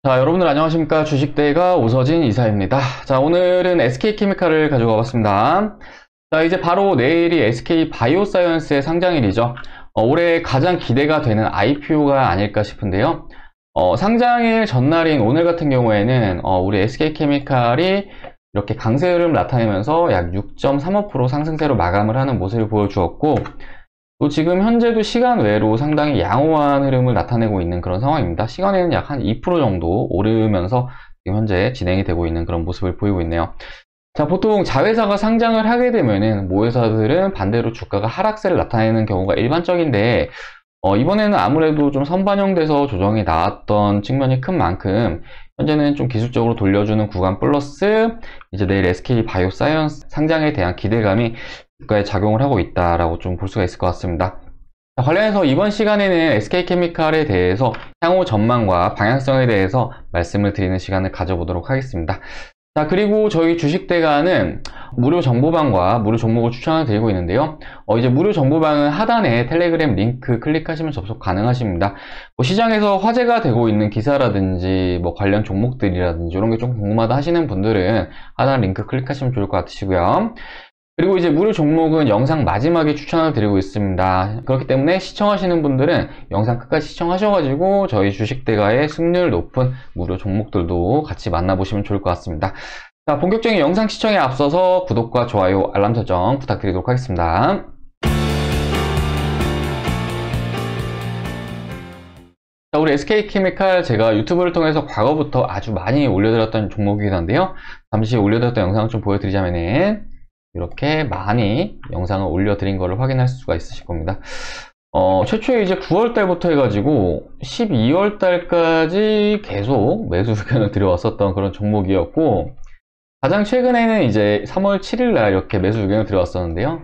자, 여러분들 안녕하십니까. 주식대가 오서진 이사입니다. 자, 오늘은 SK케미칼을 가지고 와봤습니다. 자, 이제 바로 내일이 SK바이오사이언스의 상장일이죠. 올해 가장 기대가 되는 IPO가 아닐까 싶은데요. 상장일 전날인 오늘 같은 경우에는 우리 SK케미칼이 이렇게 강세 흐름을 나타내면서 약 6.35% 상승세로 마감을 하는 모습을 보여주었고, 또 지금 현재도 시간 외로 상당히 양호한 흐름을 나타내고 있는 그런 상황입니다. 시간에는 약 한 2% 정도 오르면서 지금 현재 진행이 되고 있는 그런 모습을 보이고 있네요. 자, 보통 자회사가 상장을 하게 되면은 모회사들은 반대로 주가가 하락세를 나타내는 경우가 일반적인데, 이번에는 아무래도 좀 선반영돼서 조정이 나왔던 측면이 큰 만큼 현재는 좀 기술적으로 돌려주는 구간 플러스 이제 내일 SK바이오사이언스 상장에 대한 기대감이 주가에 작용을 하고 있다라고 좀 볼 수가 있을 것 같습니다. 자, 관련해서 이번 시간에는 SK케미칼에 대해서 향후 전망과 방향성에 대해서 말씀을 드리는 시간을 가져보도록 하겠습니다. 자, 그리고 저희 주식대가는 무료 정보방과 무료 종목을 추천을 드리고 있는데요. 이제 무료 정보방은 하단에 텔레그램 링크 클릭하시면 접속 가능하십니다. 시장에서 화제가 되고 있는 기사라든지 관련 종목들이라든지 이런 게 좀 궁금하다 하시는 분들은 하단 링크 클릭하시면 좋을 것 같으시고요. 그리고 이제 무료 종목은 영상 마지막에 추천을 드리고 있습니다. 그렇기 때문에 시청하시는 분들은 영상 끝까지 시청하셔가지고 저희 주식대가의 승률 높은 무료 종목들도 같이 만나보시면 좋을 것 같습니다. 자, 본격적인 영상 시청에 앞서서 구독과 좋아요, 알람 설정 부탁드리도록 하겠습니다. 자, 우리 SK케미칼 제가 유튜브를 통해서 과거부터 아주 많이 올려드렸던 종목이기도 한데요. 잠시 올려드렸던 영상을 좀 보여드리자면은 이렇게 많이 영상을 올려드린 거를 확인할 수가 있으실 겁니다. 최초에 이제 9월달부터 해가지고 12월달까지 계속 매수 의견을 들여왔었던 그런 종목이었고, 가장 최근에는 이제 3월 7일날 이렇게 매수 의견을 들여왔었는데요.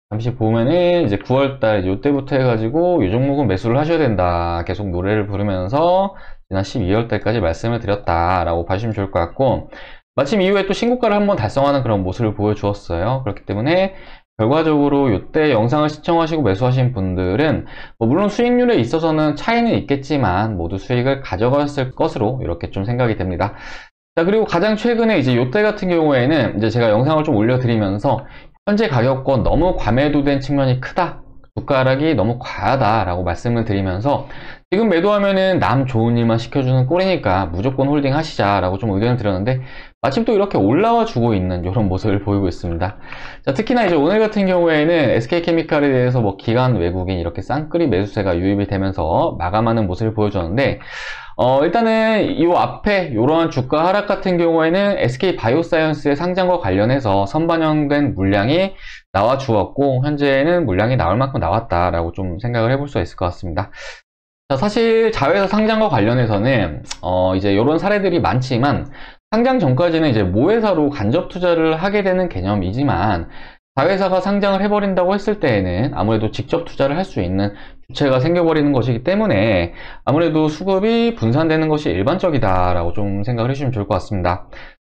잠시 보면은 이제 9월달 이때부터 해가지고 이 종목은 매수를 하셔야 된다 계속 노래를 부르면서 지난 12월달까지 말씀을 드렸다라고 봐주시면 좋을 것 같고, 마침 이후에 또 신고가를 한번 달성하는 그런 모습을 보여주었어요. 그렇기 때문에 결과적으로 이때 영상을 시청하시고 매수하신 분들은 물론 수익률에 있어서는 차이는 있겠지만 모두 수익을 가져갔을 것으로 이렇게 좀 생각이 됩니다. 자, 그리고 가장 최근에 이제 이때 같은 경우에는 이제 제가 영상을 좀 올려드리면서 현재 가격권 너무 과매도된 측면이 크다, 주가 하락이 너무 과하다라고 말씀을 드리면서 지금 매도하면은 남 좋은 일만 시켜주는 꼴이니까 무조건 홀딩 하시자라고 좀 의견을 드렸는데, 마침 또 이렇게 올라와 주고 있는 이런 모습을 보이고 있습니다. 자, 특히나 이제 오늘 같은 경우에는 SK케미칼에 대해서 기관 외국인 이렇게 쌍끌이 매수세가 유입이 되면서 마감하는 모습을 보여줬는데, 일단은 이 앞에 이러한 주가 하락 같은 경우에는 SK바이오사이언스의 상장과 관련해서 선반영된 물량이 나와 주었고, 현재는 물량이 나올 만큼 나왔다라고 좀 생각을 해볼 수가 있을 것 같습니다. 자, 사실 자회사 상장과 관련해서는 이제 이런 사례들이 많지만 상장 전까지는 이제 모회사로 간접 투자를 하게 되는 개념이지만, 자회사가 상장을 해버린다고 했을 때에는 아무래도 직접 투자를 할 수 있는 주체가 생겨버리는 것이기 때문에 아무래도 수급이 분산되는 것이 일반적이다라고 좀 생각을 해주시면 좋을 것 같습니다.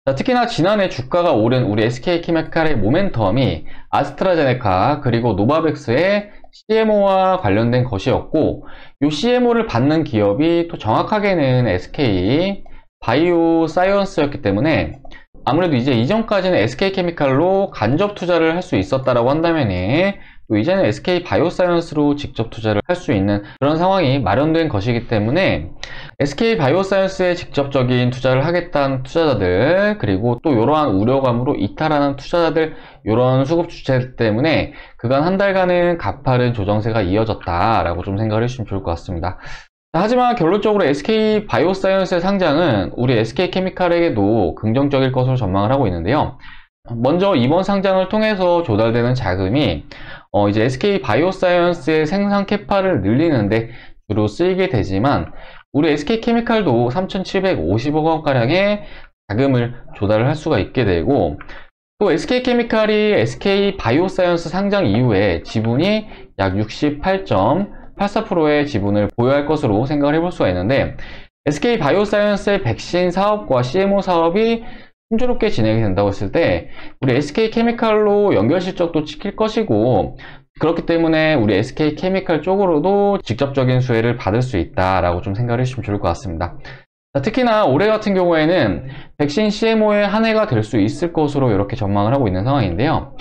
자, 특히나 지난해 주가가 오른 우리 SK케미칼의 모멘텀이 아스트라제네카 그리고 노바백스의 CMO와 관련된 것이었고, 이 CMO를 받는 기업이 또 정확하게는 SK 바이오사이언스였기 때문에 아무래도 이제 이전까지는 SK케미칼로 간접 투자를 할 수 있었다라고 한다면은 또 이제는 SK바이오사이언스로 직접 투자를 할 수 있는 그런 상황이 마련된 것이기 때문에 SK바이오사이언스에 직접적인 투자를 하겠다는 투자자들, 그리고 또 이러한 우려감으로 이탈하는 투자자들, 이런 수급 주체 때문에 그간 한 달간은 가파른 조정세가 이어졌다라고 좀 생각을 해주시면 좋을 것 같습니다. 하지만 결론적으로 SK바이오사이언스의 상장은 우리 SK케미칼에게도 긍정적일 것으로 전망을 하고 있는데요. 먼저 이번 상장을 통해서 조달되는 자금이 이제 SK바이오사이언스의 생산 캐파를 늘리는데 주로 쓰이게 되지만, 우리 SK케미칼도 3,750억 원가량의 자금을 조달을 할 수가 있게 되고, 또 SK케미칼이 SK바이오사이언스 상장 이후에 지분이 약 68.84%의 지분을 보유할 것으로 생각을 해볼 수가 있는데, SK바이오사이언스의 백신 사업과 CMO 사업이 순조롭게 진행이 된다고 했을 때 우리 SK케미칼로 연결 실적도 찍힐 것이고, 그렇기 때문에 우리 SK케미칼 쪽으로도 직접적인 수혜를 받을 수 있다라고 좀 생각을 해주시면 좋을 것 같습니다. 자, 특히나 올해 같은 경우에는 백신 CMO의 한 해가 될 수 있을 것으로 이렇게 전망을 하고 있는 상황인데요.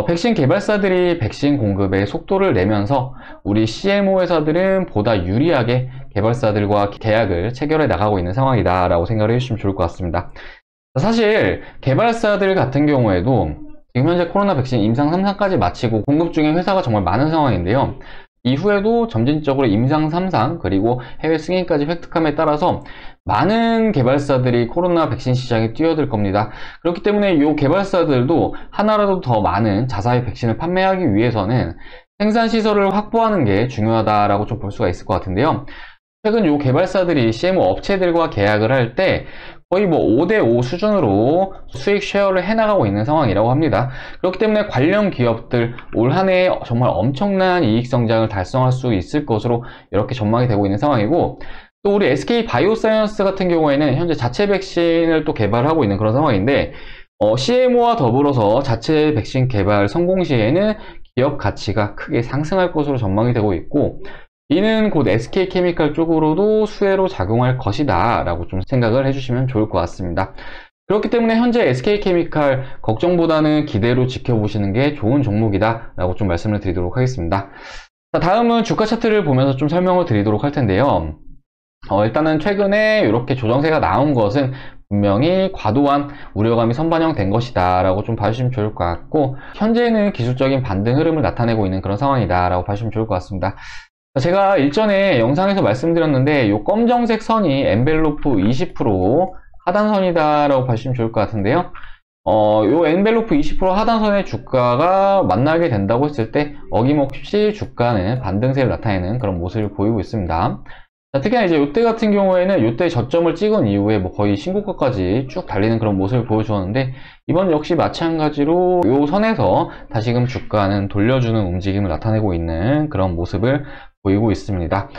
백신 개발사들이 백신 공급에 속도를 내면서 우리 CMO 회사들은 보다 유리하게 개발사들과 계약을 체결해 나가고 있는 상황이다라고 생각을 해주시면 좋을 것 같습니다. 사실 개발사들 같은 경우에도 지금 현재 코로나 백신 임상 3상까지 마치고 공급 중인 회사가 정말 많은 상황인데요. 이후에도 점진적으로 임상 3상 그리고 해외 승인까지 획득함에 따라서 많은 개발사들이 코로나 백신 시장에 뛰어들 겁니다. 그렇기 때문에 이 개발사들도 하나라도 더 많은 자사의 백신을 판매하기 위해서는 생산 시설을 확보하는 게 중요하다라고 좀 볼 수가 있을 것 같은데요. 최근 이 개발사들이 CMO 업체들과 계약을 할 때 거의 뭐 5대5 수준으로 수익 쉐어를 해나가고 있는 상황이라고 합니다. 그렇기 때문에 관련 기업들 올 한 해 정말 엄청난 이익 성장을 달성할 수 있을 것으로 이렇게 전망이 되고 있는 상황이고, 또 우리 SK 바이오사이언스 같은 경우에는 현재 자체 백신을 또 개발하고 있는 그런 상황인데, CMO와 더불어서 자체 백신 개발 성공 시에는 기업 가치가 크게 상승할 것으로 전망이 되고 있고, 이는 곧 SK케미칼 쪽으로도 수혜로 작용할 것이다 라고 좀 생각을 해주시면 좋을 것 같습니다. 그렇기 때문에 현재 SK케미칼 걱정보다는 기대로 지켜보시는 게 좋은 종목이다 라고 좀 말씀을 드리도록 하겠습니다. 자, 다음은 주가 차트를 보면서 좀 설명을 드리도록 할 텐데요. 일단은 최근에 이렇게 조정세가 나온 것은 분명히 과도한 우려감이 선반영된 것이다 라고 좀 봐주시면 좋을 것 같고, 현재는 기술적인 반등 흐름을 나타내고 있는 그런 상황이다 라고 봐주시면 좋을 것 같습니다. 제가 일전에 영상에서 말씀드렸는데 이 검정색 선이 엔벨로프 20% 하단선이다 라고 봐주시면 좋을 것 같은데요. 이 엔벨로프 20% 하단선의 주가가 만나게 된다고 했을 때 어김없이 주가는 반등세를 나타내는 그런 모습을 보이고 있습니다. 자, 특히나 이제 이때 같은 경우에는 이때 저점을 찍은 이후에 뭐 거의 신고가까지 쭉 달리는 그런 모습을 보여주었는데, 이번 역시 마찬가지로 이 선에서 다시금 주가는 돌려주는 움직임을 나타내고 있는 그런 모습을 보이고 있습니다.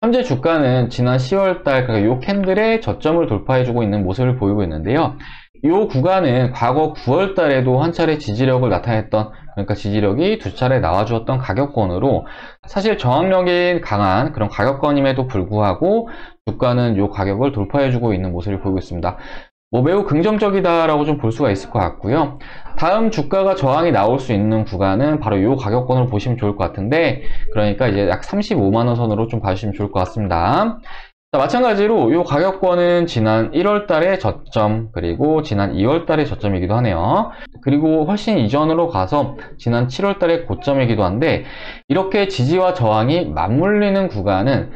현재 주가는 지난 10월달 그러니까 이 캔들의 저점을 돌파해주고 있는 모습을 보이고 있는데요. 이 구간은 과거 9월달에도 한 차례 지지력을 나타냈던, 그러니까 지지력이 두 차례 나와주었던 가격권으로 사실 저항력이 강한 그런 가격권임에도 불구하고 주가는 이 가격을 돌파해주고 있는 모습을 보이고 있습니다. 매우 긍정적이다라고 좀 볼 수가 있을 것 같고요. 다음 주가가 저항이 나올 수 있는 구간은 바로 이 가격권을 보시면 좋을 것 같은데, 그러니까 이제 약 35만원 선으로 좀 봐주시면 좋을 것 같습니다. 자, 마찬가지로 이 가격권은 지난 1월 달의 저점, 그리고 지난 2월 달의 저점이기도 하네요. 그리고 훨씬 이전으로 가서 지난 7월 달의 고점이기도 한데, 이렇게 지지와 저항이 맞물리는 구간은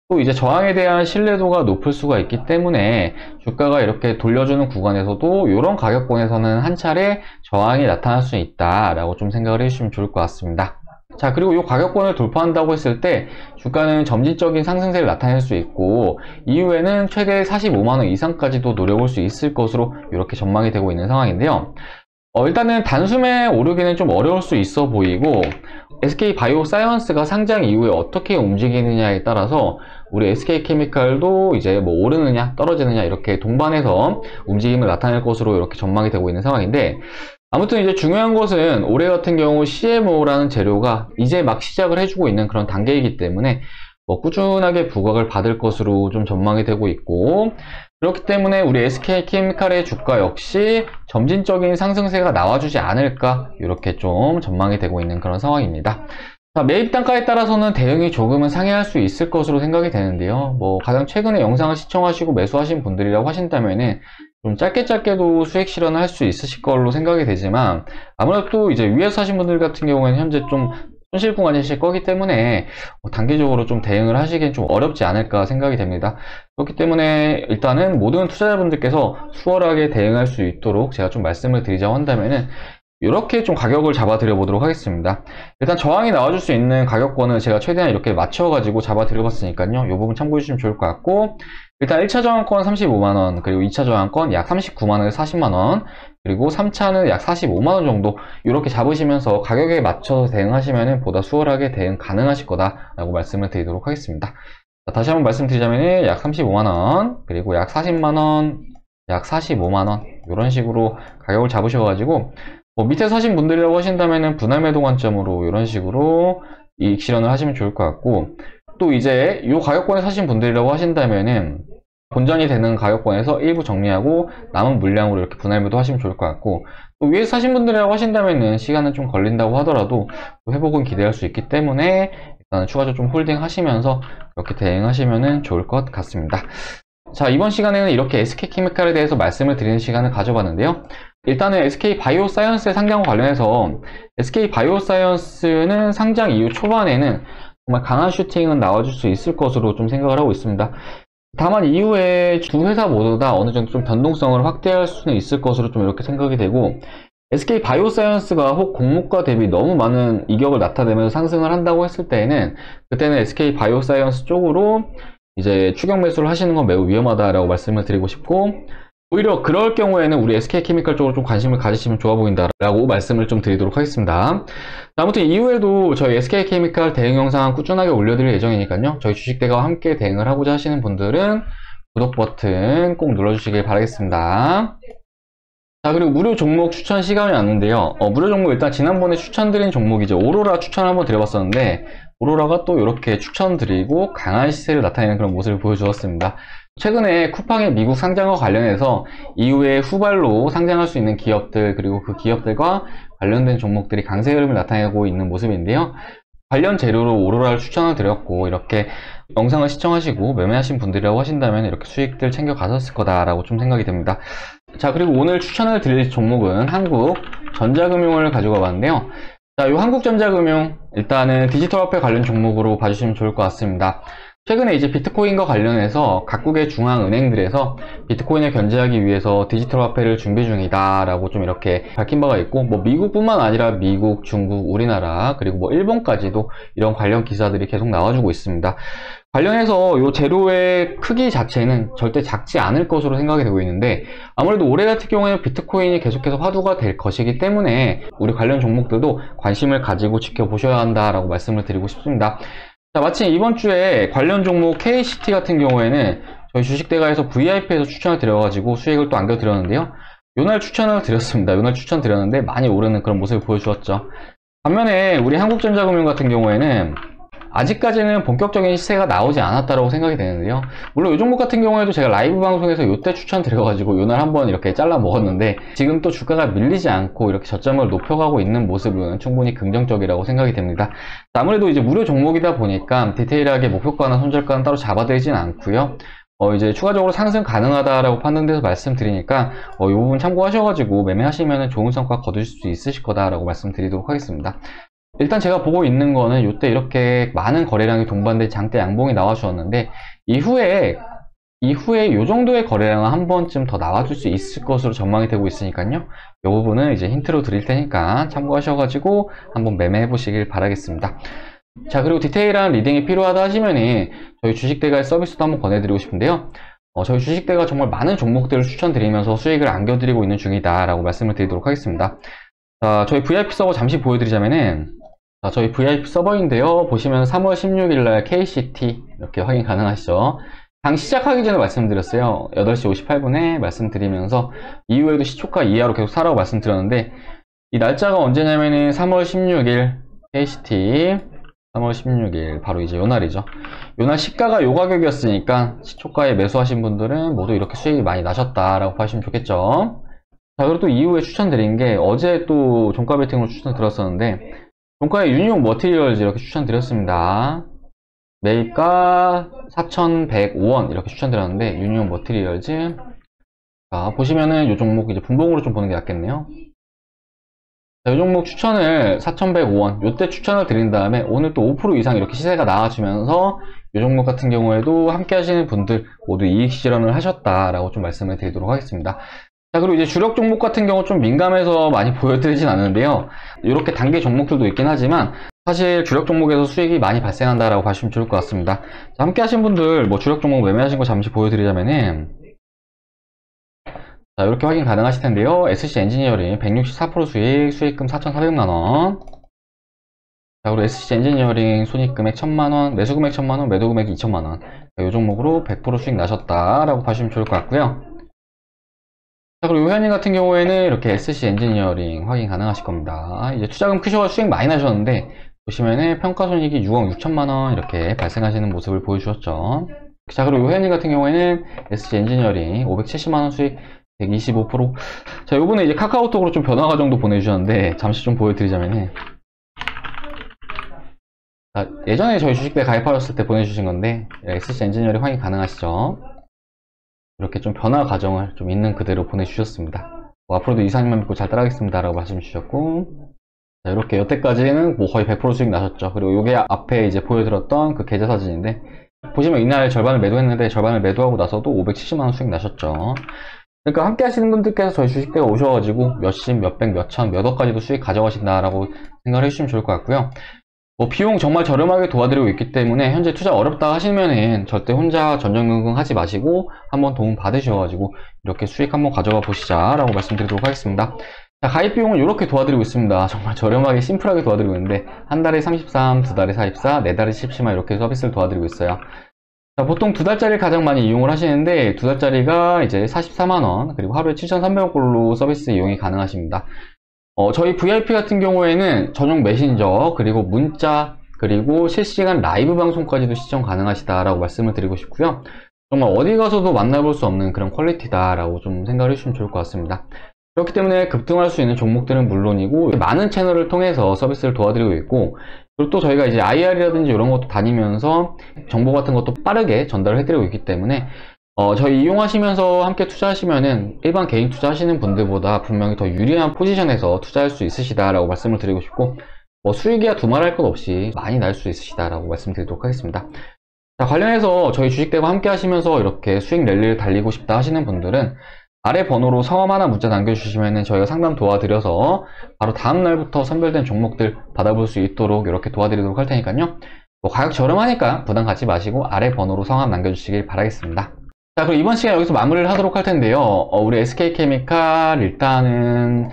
또 이제 저항에 대한 신뢰도가 높을 수가 있기 때문에 주가가 이렇게 돌려주는 구간에서도 이런 가격권에서는 한 차례 저항이 나타날 수 있다라고 좀 생각을 해주시면 좋을 것 같습니다. 자, 그리고 이 가격권을 돌파한다고 했을 때 주가는 점진적인 상승세를 나타낼 수 있고, 이후에는 최대 45만원 이상까지도 노려볼 수 있을 것으로 이렇게 전망이 되고 있는 상황인데요. 일단은 단숨에 오르기는 좀 어려울 수 있어 보이고, SK 바이오사이언스가 상장 이후에 어떻게 움직이느냐에 따라서 우리 SK케미칼도 이제 뭐 오르느냐 떨어지느냐 이렇게 동반해서 움직임을 나타낼 것으로 이렇게 전망이 되고 있는 상황인데, 아무튼 이제 중요한 것은 올해 같은 경우 CMO라는 재료가 이제 막 시작을 해주고 있는 그런 단계이기 때문에 꾸준하게 부각을 받을 것으로 좀 전망이 되고 있고, 그렇기 때문에 우리 SK케미칼의 주가 역시 점진적인 상승세가 나와주지 않을까 이렇게 좀 전망이 되고 있는 그런 상황입니다. 자, 매입 단가에 따라서는 대응이 조금은 상회할 수 있을 것으로 생각이 되는데요. 가장 최근에 영상을 시청하시고 매수하신 분들이라고 하신다면은 좀 짧게도 수익 실현을 할 수 있으실 걸로 생각이 되지만, 아무래도 또 이제 위에서 하신 분들 같은 경우에는 현재 좀 손실 구간이실 거기 때문에 단기적으로 좀 대응을 하시기엔 좀 어렵지 않을까 생각이 됩니다. 그렇기 때문에 일단은 모든 투자자분들께서 수월하게 대응할 수 있도록 제가 좀 말씀을 드리자고 한다면은 이렇게 좀 가격을 잡아 드려 보도록 하겠습니다. 일단 저항이 나와줄 수 있는 가격권을 제가 최대한 이렇게 맞춰가지고 잡아 드려 봤으니까요. 이 부분 참고해 주시면 좋을 것 같고, 일단 1차 저항권 35만원, 그리고 2차 저항권 약 39만원에서 40만원, 그리고 3차는 약 45만원 정도 이렇게 잡으시면서 가격에 맞춰서 대응하시면 보다 수월하게 대응 가능하실 거다라고 말씀을 드리도록 하겠습니다. 자, 다시 한번 말씀드리자면 약 35만원, 그리고 약 40만원, 약 45만원 이런 식으로 가격을 잡으셔가지고 밑에서 하신 분들이라고 하신다면 분할 매도 관점으로 이런 식으로 이익 실현을 하시면 좋을 것 같고, 또 이제 이 가격권에 사신 분들이라고 하신다면은 본전이 되는 가격권에서 일부 정리하고 남은 물량으로 이렇게 분할 매도하시면 좋을 것 같고, 또 위에서 사신 분들이라고 하신다면은 시간은 좀 걸린다고 하더라도 회복은 기대할 수 있기 때문에 일단 추가적으로 좀 홀딩 하시면서 그렇게 대응하시면 좋을 것 같습니다. 자, 이번 시간에는 이렇게 SK케미칼에 대해서 말씀을 드리는 시간을 가져봤는데요. 일단은 SK바이오사이언스의 상장과 관련해서 SK바이오사이언스는 상장 이후 초반에는 정말 강한 슈팅은 나와줄 수 있을 것으로 좀 생각을 하고 있습니다. 다만 이후에 두 회사 모두 다 어느 정도 좀 변동성을 확대할 수는 있을 것으로 좀 이렇게 생각이 되고, SK바이오사이언스가 혹 공모가 대비 너무 많은 이격을 나타내면서 상승을 한다고 했을 때에는 그때는 SK바이오사이언스 쪽으로 이제 추격 매수를 하시는 건 매우 위험하다라고 말씀을 드리고 싶고, 오히려 그럴 경우에는 우리 SK케미칼 쪽으로 좀 관심을 가지시면 좋아 보인다라고 말씀을 좀 드리도록 하겠습니다. 아무튼 이후에도 저희 SK케미칼 대응 영상 꾸준하게 올려드릴 예정이니까요. 저희 주식대가와 함께 대응을 하고자 하시는 분들은 구독 버튼 꼭 눌러주시길 바라겠습니다. 자, 그리고 무료 종목 추천 시간이 왔는데요. 무료 종목 일단 지난번에 추천드린 종목이죠. 오로라 추천 한번 드려봤었는데, 오로라가 또 이렇게 추천드리고 강한 시세를 나타내는 그런 모습을 보여주었습니다. 최근에 쿠팡의 미국 상장과 관련해서 이후에 후발로 상장할 수 있는 기업들, 그리고 그 기업들과 관련된 종목들이 강세 흐름을 나타내고 있는 모습인데요. 관련 재료로 오로라를 추천을 드렸고, 이렇게 영상을 시청하시고 매매하신 분들이라고 하신다면 이렇게 수익들 챙겨 가셨을 거다라고 좀 생각이 됩니다. 자, 그리고 오늘 추천을 드릴 종목은 한국전자금융을 가지고 와봤는데요. 자, 이 한국전자금융 일단은 디지털화폐 관련 종목으로 봐주시면 좋을 것 같습니다. 최근에 이제 비트코인과 관련해서 각국의 중앙은행들에서 비트코인을 견제하기 위해서 디지털 화폐를 준비 중이다 라고 좀 이렇게 밝힌 바가 있고, 뭐 미국뿐만 아니라 미국, 중국, 우리나라, 그리고 뭐 일본까지도 이런 관련 기사들이 계속 나와주고 있습니다. 관련해서 이 재료의 크기 자체는 절대 작지 않을 것으로 생각이 되고 있는데, 아무래도 올해 같은 경우에는 비트코인이 계속해서 화두가 될 것이기 때문에 우리 관련 종목들도 관심을 가지고 지켜보셔야 한다라고 말씀을 드리고 싶습니다. 자, 마침 이번 주에 관련 종목 KCT 같은 경우에는 저희 주식대가에서 VIP에서 추천을 드려가지고 수익을 또 안겨드렸는데요. 요날 추천을 드렸습니다. 요날 추천 드렸는데 많이 오르는 그런 모습을 보여주었죠. 반면에 우리 한국전자금융 같은 경우에는 아직까지는 본격적인 시세가 나오지 않았다고 생각이 되는데요. 물론 이 종목 같은 경우에도 제가 라이브 방송에서 요때 추천드려가지고 요날 한번 이렇게 잘라 먹었는데, 지금 또 주가가 밀리지 않고 이렇게 저점을 높여가고 있는 모습은 충분히 긍정적이라고 생각이 됩니다. 아무래도 이제 무료 종목이다 보니까 디테일하게 목표가나 손절가는 따로 잡아드리진 않고요. 이제 추가적으로 상승 가능하다라고 판단돼서 말씀드리니까 이 부분 참고하셔가지고 매매하시면 좋은 성과 거두실 수 있으실 거다라고 말씀드리도록 하겠습니다. 일단 제가 보고 있는 거는 이때 이렇게 많은 거래량이 동반된 장대 양봉이 나와 주었는데, 이후에 이 정도의 거래량은 한 번쯤 더 나와줄 수 있을 것으로 전망이 되고 있으니까요. 이 부분은 이제 힌트로 드릴 테니까 참고하셔가지고 한번 매매해 보시길 바라겠습니다. 자, 그리고 디테일한 리딩이 필요하다 하시면은 저희 주식대가의 서비스도 한번 권해드리고 싶은데요. 저희 주식대가 정말 많은 종목들을 추천드리면서 수익을 안겨드리고 있는 중이다 라고 말씀을 드리도록 하겠습니다. 자, 저희 VIP 서버 잠시 보여드리자면은, 자, 저희 VIP 서버인데요. 보시면 3월 16일날 KCT 이렇게 확인 가능하시죠. 장 시작하기 전에 말씀드렸어요. 8시 58분에 말씀드리면서 이후에도 시초가 이하로 계속 사라고 말씀드렸는데, 이 날짜가 언제냐면은 3월 16일 KCT 3월 16일 바로 이제 요날이죠. 요날 시가가 요 가격이었으니까 시초가에 매수하신 분들은 모두 이렇게 수익이 많이 나셨다라고 보시면 좋겠죠. 자, 그리고 또 이후에 추천드린 게 어제 또 종가 베팅으로 추천드렸었는데, 종가에 유니온 머티리얼즈 이렇게 추천드렸습니다. 매입가 4,105원 이렇게 추천드렸는데, 유니온 머티리얼즈. 자, 보시면은 이 종목 이제 분봉으로 좀 보는 게 낫겠네요. 자, 이 종목 추천을 4,105원 요때 추천을 드린 다음에 오늘 또 5% 이상 이렇게 시세가 나와주면서 이 종목 같은 경우에도 함께 하시는 분들 모두 이익 실현을 하셨다라고 좀 말씀을 드리도록 하겠습니다. 자, 그리고 이제 주력 종목 같은 경우 좀 민감해서 많이 보여드리진 않는데요. 이렇게 단계 종목들도 있긴 하지만 사실 주력 종목에서 수익이 많이 발생한다라고 보시면 좋을 것 같습니다. 자, 함께 하신 분들 뭐 주력 종목 매매하신 거 잠시 보여드리자면은, 자, 이렇게 확인 가능하실 텐데요. SC 엔지니어링 164% 수익금 4,400만원. 자, 그리고 SC 엔지니어링 손익금액 1,000만원, 매수금액 1,000만원, 매도금액 2,000만원. 이 종목으로 100% 수익 나셨다라고 보시면 좋을 것 같고요. 자, 그리고 회원님 같은 경우에는 이렇게 SC 엔지니어링 확인 가능하실 겁니다. 이제 투자금 크셔서 수익 많이 나셨는데, 보시면은 평가손익이 6억 6천만원 이렇게 발생하시는 모습을 보여주셨죠. 자, 그리고 회원님 같은 경우에는 SG 엔지니어링 570만원 수익 125%. 자, 요번에 이제 카카오톡으로 좀 변화 과정도 보내주셨는데, 잠시 좀 보여드리자면은. 자, 예전에 저희 주식대 가입하셨을 때 보내주신 건데, SG 엔지니어링 확인 가능하시죠? 이렇게 좀 변화 과정을 좀 있는 그대로 보내주셨습니다. 앞으로도 이사님만 믿고 잘 따라가겠습니다. 라고 말씀 주셨고, 자, 이렇게 여태까지는 뭐 거의 100% 수익 나셨죠. 그리고 요게 앞에 이제 보여드렸던 그 계좌 사진인데, 보시면 이날 절반을 매도했는데, 절반을 매도하고 나서도 570만원 수익 나셨죠. 그러니까 함께 하시는 분들께서 저희 주식대가 오셔가지고 몇십, 몇백, 몇천, 몇 억까지도 수익 가져가신다라고 생각을 해주시면 좋을 것 같고요. 뭐 비용 정말 저렴하게 도와드리고 있기 때문에 현재 투자 어렵다 하시면은 절대 혼자 전전긍긍 하지 마시고 한번 도움 받으셔가지고 이렇게 수익 한번 가져가 보시자라고 말씀드리도록 하겠습니다. 자, 가입 비용은 이렇게 도와드리고 있습니다. 정말 저렴하게 심플하게 도와드리고 있는데 한 달에 33, 두 달에 44, 네 달에 17만 이렇게 서비스를 도와드리고 있어요. 자, 보통 두 달짜리를 가장 많이 이용을 하시는데 두 달짜리가 이제 44만원 그리고 하루에 7,300원꼴로 서비스 이용이 가능하십니다. 저희 VIP 같은 경우에는 전용 메신저 그리고 문자 그리고 실시간 라이브 방송까지도 시청 가능하시다라고 말씀을 드리고 싶고요. 정말 어디 가서도 만나볼 수 없는 그런 퀄리티다라고 좀 생각을 해주시면 좋을 것 같습니다. 그렇기 때문에 급등할 수 있는 종목들은 물론이고 많은 채널을 통해서 서비스를 도와드리고 있고, 그리고 또 저희가 이제 IR이라든지 이런 것도 다니면서 정보 같은 것도 빠르게 전달을 해드리고 있기 때문에 저희 이용하시면서 함께 투자하시면은 일반 개인 투자하시는 분들보다 분명히 더 유리한 포지션에서 투자할 수 있으시다라고 말씀을 드리고 싶고, 뭐 수익이야 두말할 것 없이 많이 날 수 있으시다라고 말씀드리도록 하겠습니다. 자, 관련해서 저희 주식대와 함께 하시면서 이렇게 수익 랠리를 달리고 싶다 하시는 분들은 아래 번호로 성함 하나 문자 남겨주시면 저희가 상담 도와드려서 바로 다음날부터 선별된 종목들 받아볼 수 있도록 이렇게 도와드리도록 할 테니까요. 뭐 가격 저렴하니까 부담 갖지 마시고 아래 번호로 성함 남겨주시길 바라겠습니다. 자, 그럼 이번 시간 여기서 마무리를 하도록 할 텐데요. 우리 SK케미칼 일단은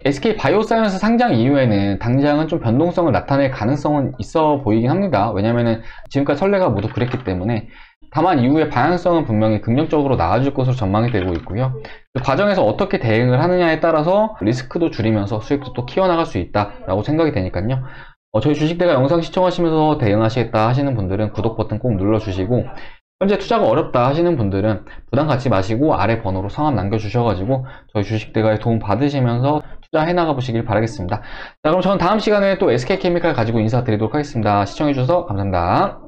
SK바이오사이언스 상장 이후에는 당장은 좀 변동성을 나타낼 가능성은 있어 보이긴 합니다. 왜냐면은 지금까지 선례가 모두 그랬기 때문에. 다만 이후에 방향성은 분명히 긍정적으로 나아질 것으로 전망이 되고 있고요. 그 과정에서 어떻게 대응을 하느냐에 따라서 리스크도 줄이면서 수익도 또 키워나갈 수 있다라고 생각이 되니까요. 저희 주식대가 영상 시청하시면서 대응하시겠다 하시는 분들은 구독 버튼 꼭 눌러주시고, 현재 투자가 어렵다 하시는 분들은 부담 갖지 마시고 아래 번호로 성함 남겨주셔가지고 저희 주식대가에 도움 받으시면서 투자해 나가 보시길 바라겠습니다. 자, 그럼 저는 다음 시간에 또 SK케미칼 가지고 인사드리도록 하겠습니다. 시청해주셔서 감사합니다.